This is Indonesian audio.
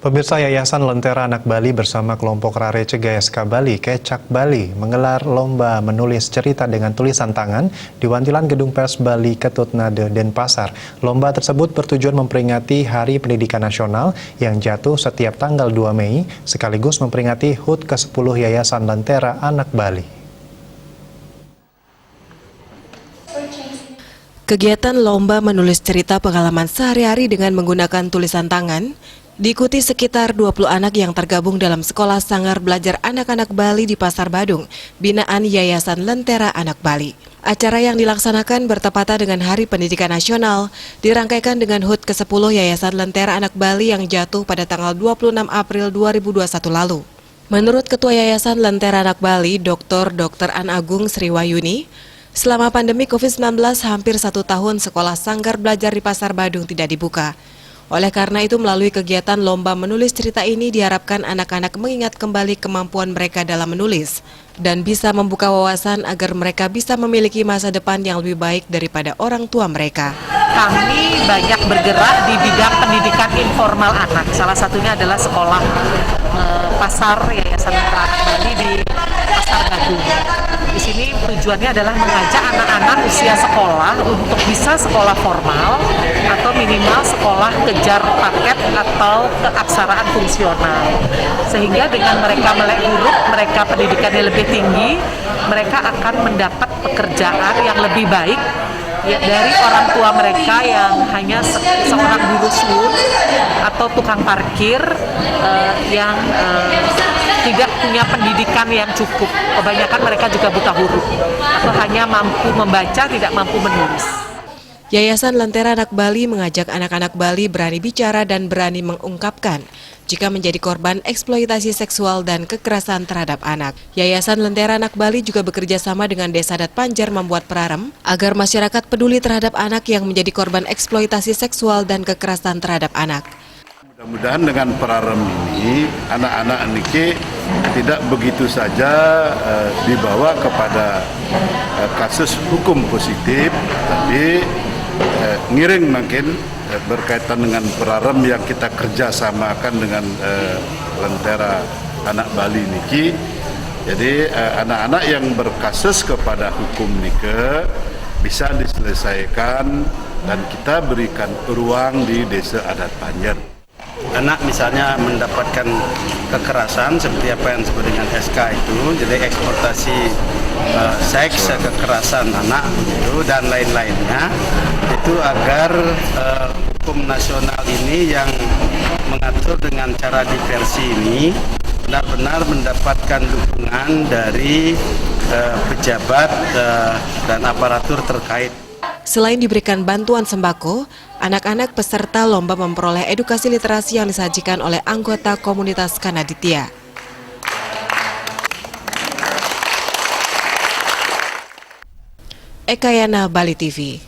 Pemirsa, Yayasan Lentera Anak Bali bersama kelompok Rare GSK Bali, Kecak Bali, menggelar lomba menulis cerita dengan tulisan tangan di Wantilan Gedung Pers Bali, Ketut Nade, Denpasar. Lomba tersebut bertujuan memperingati Hari Pendidikan Nasional yang jatuh setiap tanggal 2 Mei, sekaligus memperingati HUT ke-10 Yayasan Lentera Anak Bali. Kegiatan lomba menulis cerita pengalaman sehari-hari dengan menggunakan tulisan tangan diikuti sekitar 20 anak yang tergabung dalam Sekolah Sanggar Belajar Anak-anak Bali di Pasar Badung, binaan Yayasan Lentera Anak Bali. Acara yang dilaksanakan bertepatan dengan Hari Pendidikan Nasional dirangkaikan dengan HUT ke-10 Yayasan Lentera Anak Bali yang jatuh pada tanggal 26 April 2021 lalu. Menurut Ketua Yayasan Lentera Anak Bali, Dr. An Agung Sriwayuni, selama pandemi COVID-19 hampir 1 tahun Sekolah Sanggar Belajar di Pasar Badung tidak dibuka. Oleh karena itu, melalui kegiatan lomba menulis cerita ini diharapkan anak-anak mengingat kembali kemampuan mereka dalam menulis dan bisa membuka wawasan agar mereka bisa memiliki masa depan yang lebih baik daripada orang tua mereka. Kami banyak bergerak di bidang pendidikan informal anak. Salah satunya adalah sekolah pasar Yayasan Lentera Anak Bali di Pasar Badung. Di sini tujuannya adalah mengajak anak-anak usia sekolah untuk bisa sekolah formal atau minimal sekolah kejar paket atau keaksaraan fungsional. Sehingga dengan mereka melek huruf, mereka pendidikannya lebih tinggi, mereka akan mendapat pekerjaan yang lebih baik dari orang tua mereka yang hanya seorang buruh sun atau tukang parkir yang tidak punya pendidikan yang cukup. Kebanyakan mereka juga buta huruf atau hanya mampu membaca, tidak mampu menulis. Yayasan Lentera Anak Bali mengajak anak-anak Bali berani bicara dan berani mengungkapkan jika menjadi korban eksploitasi seksual dan kekerasan terhadap anak. Yayasan Lentera Anak Bali juga bekerja sama dengan Desa Adat Panjar membuat prarem agar masyarakat peduli terhadap anak yang menjadi korban eksploitasi seksual dan kekerasan terhadap anak. Mudah-mudahan dengan prarem ini anak-anak niki tidak begitu saja dibawa kepada kasus hukum positif, tapi ngiring makin berkaitan dengan prarem yang kita kerjasamakan dengan Lentera Anak Bali niki. Jadi anak-anak yang berkasus kepada hukum nike bisa diselesaikan dan kita berikan ruang di Desa Adat Panjar. Anak misalnya mendapatkan kekerasan seperti apa yang disebut dengan SK itu, jadi eksploitasi seks, kekerasan anak begitu dan lain-lainnya, itu agar hukum nasional ini yang mengatur dengan cara diversi ini benar-benar mendapatkan dukungan dari pejabat dan aparatur terkait. Selain diberikan bantuan sembako, anak-anak peserta lomba memperoleh edukasi literasi yang disajikan oleh anggota komunitas Kanaditya. Ekayana, Bali TV.